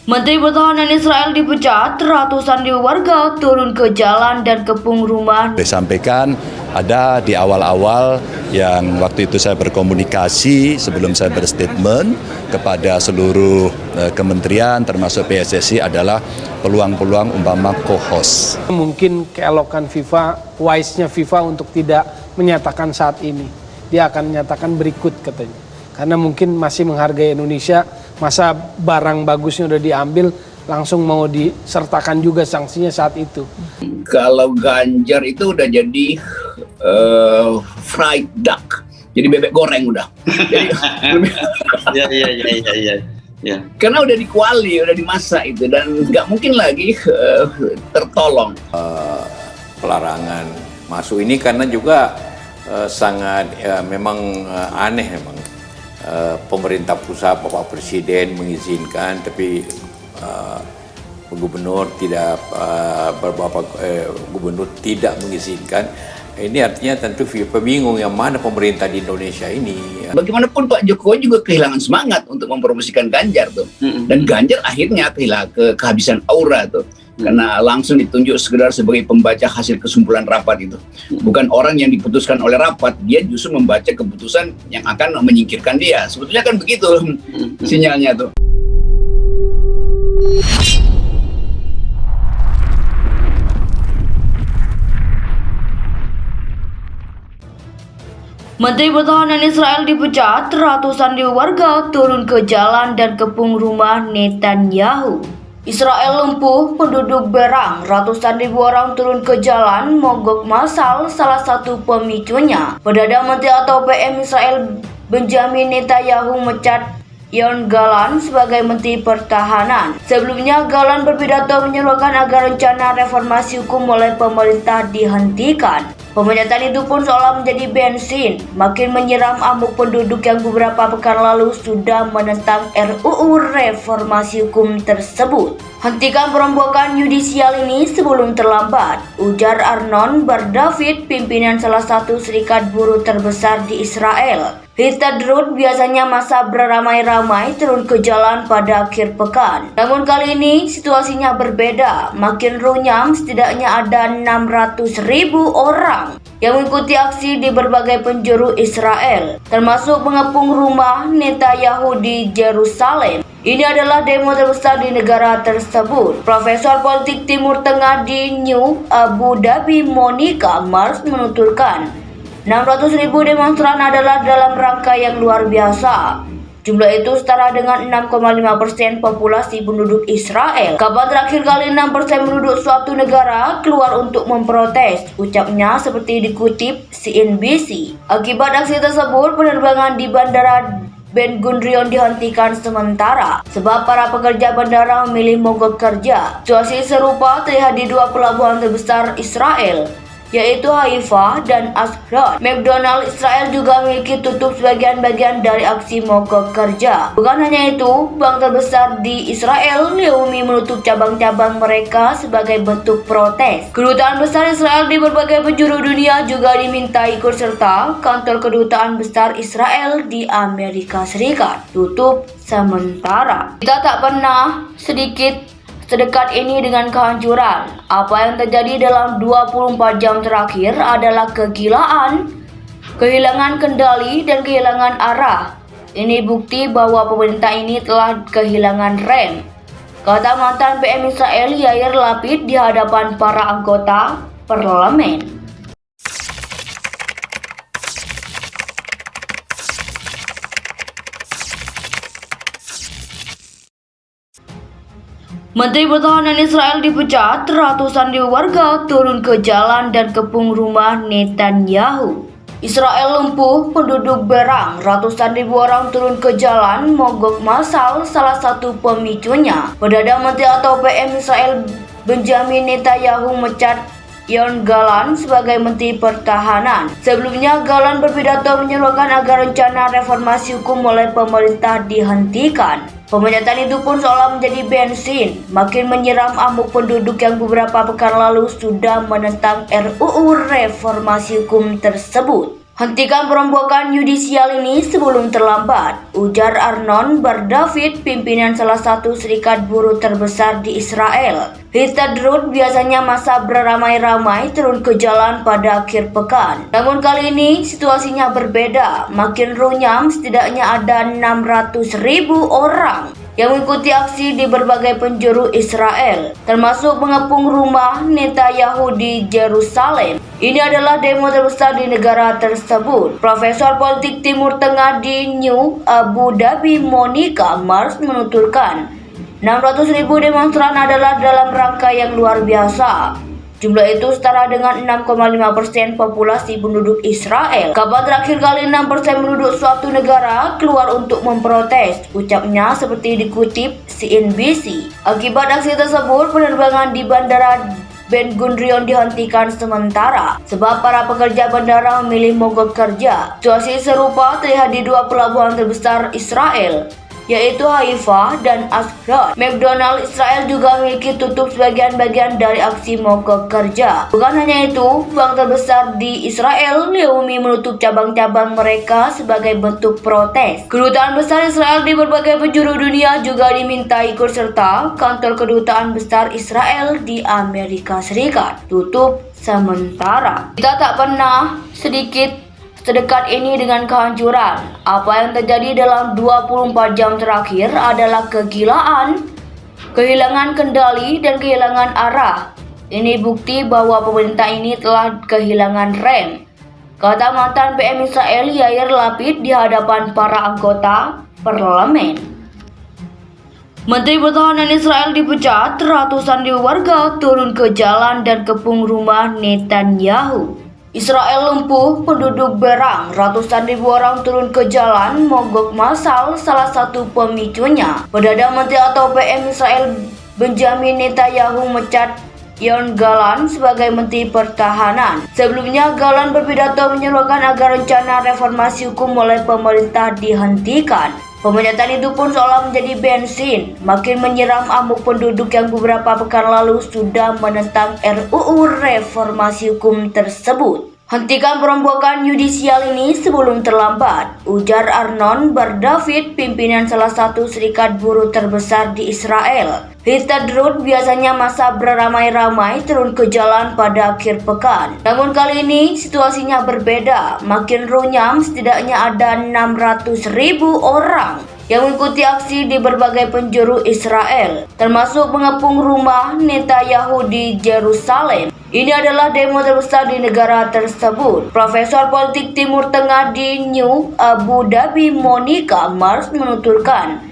Menteri Pertahanan Israel dipecat, ratusan ribu warga turun ke jalan dan kepung rumah. Disampaikan ada di awal-awal yang waktu itu saya berkomunikasi sebelum saya berstatement kepada seluruh kementerian termasuk PSSI adalah peluang-peluang umpama co-host. Mungkin keelokan FIFA, wise-nya FIFA untuk tidak menyatakan saat ini. Dia akan menyatakan berikut katanya. Karena mungkin masih menghargai Indonesia, masa barang bagusnya udah diambil, langsung mau disertakan juga sanksinya saat itu. Kalau Ganjar itu udah jadi fried duck, jadi bebek goreng udah. Ya. Karena udah dikuali, udah dimasak itu, dan nggak mungkin lagi tertolong. Pelarangan masuk ini karena juga sangat memang aneh memang. Pemerintah pusat, Bapak Presiden mengizinkan, tapi gubernur tidak, beberapa gubernur tidak mengizinkan. Ini artinya tentu FIFA bingung yang mana pemerintah di Indonesia ini. Bagaimanapun Pak Jokowi juga kehilangan semangat untuk mempromosikan Ganjar tuh, dan Ganjar akhirnya kehabisan aura tuh. Karena langsung ditunjuk sekedar sebagai pembaca hasil kesimpulan rapat itu. Bukan orang yang diputuskan oleh rapat, dia justru membaca keputusan yang akan menyingkirkan dia. Sebetulnya kan begitu sinyalnya tuh. Menteri Pertahanan Israel dipecat, ratusan ribu warga turun ke jalan dan kepung rumah Netanyahu. Israel lumpuh, penduduk berang, ratusan ribu orang turun ke jalan, mogok massal salah satu pemicunya. Perdana Menteri atau PM Israel Benjamin Netanyahu mecat Yoav Gallant sebagai Menteri Pertahanan. Sebelumnya Gallant berpidato menyerukan agar rencana reformasi hukum oleh pemerintah dihentikan. Pemecatan itu pun seolah menjadi bensin makin menyiram amuk penduduk yang beberapa pekan lalu sudah menentang RUU reformasi hukum tersebut. Hentikan perombakan yudisial ini sebelum terlambat, ujar Arnon Bar-David, pimpinan salah satu serikat buruh terbesar di Israel. Histadrut biasanya masa beramai-ramai turun ke jalan pada akhir pekan. Namun kali ini situasinya berbeda. Makin runyam, setidaknya ada 600.000 orang yang mengikuti aksi di berbagai penjuru Israel, termasuk mengepung rumah Netanyahu di Yerusalem. Ini adalah demo terbesar di negara tersebut. Profesor Politik Timur Tengah di New Abu Dhabi, Monica Mars, menuturkan 600.000 demonstran adalah dalam rangka yang luar biasa. Jumlah itu setara dengan 6,5% populasi penduduk Israel. Kapan terakhir kali 6% penduduk suatu negara keluar untuk memprotes? Ucapnya seperti dikutip CNBC. Akibat aksi tersebut, penerbangan di Bandara Ben Gurion dihentikan sementara sebab para pekerja bandara memilih mogok kerja. Situasi serupa terlihat di dua pelabuhan terbesar Israel, yaitu Haifa dan Ashdod. McDonald Israel juga memiliki tutup sebagian bagian dari aksi mogok kerja. Bukan hanya itu, bank terbesar di Israel, Leumi, menutup cabang-cabang mereka sebagai bentuk protes. Kedutaan besar Israel di berbagai penjuru dunia juga diminta ikut serta. Kantor kedutaan besar Israel di Amerika Serikat tutup sementara. Kita tak pernah sedekat ini dengan kehancuran. Apa yang terjadi dalam 24 jam terakhir adalah kegilaan, kehilangan kendali, dan kehilangan arah. Ini bukti bahwa pemerintah ini telah kehilangan rem, kata mantan PM Israel Yair Lapid di hadapan para anggota parlemen. Menteri Pertahanan Israel dipecat, ratusan ribu warga turun ke jalan dan kepung rumah Netanyahu. Israel lumpuh, penduduk berang, ratusan ribu orang turun ke jalan, mogok massal salah satu pemicunya. Perdana Menteri atau PM Israel Benjamin Netanyahu mecat Yoav Gallant sebagai Menteri Pertahanan. Sebelumnya Gallant berpidato menyerukan agar rencana reformasi hukum oleh pemerintah dihentikan. Pemecatan itu pun seolah menjadi bensin makin menyiram amuk penduduk yang beberapa pekan lalu sudah menentang RUU reformasi hukum tersebut. Hentikan perombakan yudisial ini sebelum terlambat, ujar Arnon Bar-David, pimpinan salah satu serikat buruh terbesar di Israel. Histadrut biasanya masa beramai-ramai turun ke jalan pada akhir pekan. Namun kali ini situasinya berbeda, makin runyam, setidaknya ada 600.000 orang yang mengikuti aksi di berbagai penjuru Israel, termasuk mengepung rumah Netanyahu di Yerusalem. Ini adalah demo terbesar di negara tersebut. Profesor Politik Timur Tengah di New Abu Dhabi, Monica Mars, menuturkan 600.000 demonstran adalah dalam rangka yang luar biasa. Jumlah itu setara dengan 6,5% populasi penduduk Israel. Kapan terakhir kali 6% penduduk suatu negara keluar untuk memprotes? Ucapnya seperti dikutip CNBC. Akibat aksi tersebut, penerbangan di Bandara Ben Gurion dihentikan sementara sebab para pekerja bandara memilih mogok kerja. Situasi serupa terlihat di dua pelabuhan terbesar Israel, yaitu Haifa dan Ashdod. McDonald Israel juga memiliki tutup sebagian-bagian dari aksi mogok kerja. Bukan hanya itu, bank terbesar di Israel, Leumi, menutup cabang-cabang mereka sebagai bentuk protes. Kedutaan besar Israel di berbagai penjuru dunia juga diminta ikut serta. Kantor kedutaan besar Israel di Amerika Serikat tutup sementara. Kita tak pernah sedekat ini dengan kehancuran. Apa yang terjadi dalam 24 jam terakhir adalah kegilaan, kehilangan kendali, dan kehilangan arah. Ini bukti bahwa pemerintah ini telah kehilangan rem, kata mantan PM Israel Yair Lapid di hadapan para anggota parlemen. Menteri Pertahanan Israel dipecat, ratusan ribu warga turun ke jalan dan kepung rumah Netanyahu. Israel lumpuh, penduduk berang, ratusan ribu orang turun ke jalan, mogok massal salah satu pemicunya. Perdana Menteri atau PM Israel Benjamin Netanyahu mecat Yoav Gallant sebagai Menteri Pertahanan. Sebelumnya, Gallant berpidato menyerukan agar rencana reformasi hukum oleh pemerintah dihentikan. Pemecatan itu pun seolah menjadi bensin makin menyiram amuk penduduk yang beberapa pekan lalu sudah menentang RUU reformasi hukum tersebut. Hentikan perombakan yudisial ini sebelum terlambat, ujar Arnon Bar-David, pimpinan salah satu serikat buruh terbesar di Israel. Histadrut biasanya masa beramai-ramai turun ke jalan pada akhir pekan. Namun kali ini situasinya berbeda, makin runyam, setidaknya ada 600.000 orang yang mengikuti aksi di berbagai penjuru Israel, termasuk mengepung rumah Netanyahu di Yerusalem. Ini adalah demo terbesar di negara tersebut. Profesor Politik Timur Tengah di New Abu Dhabi, Monica Mars, menuturkan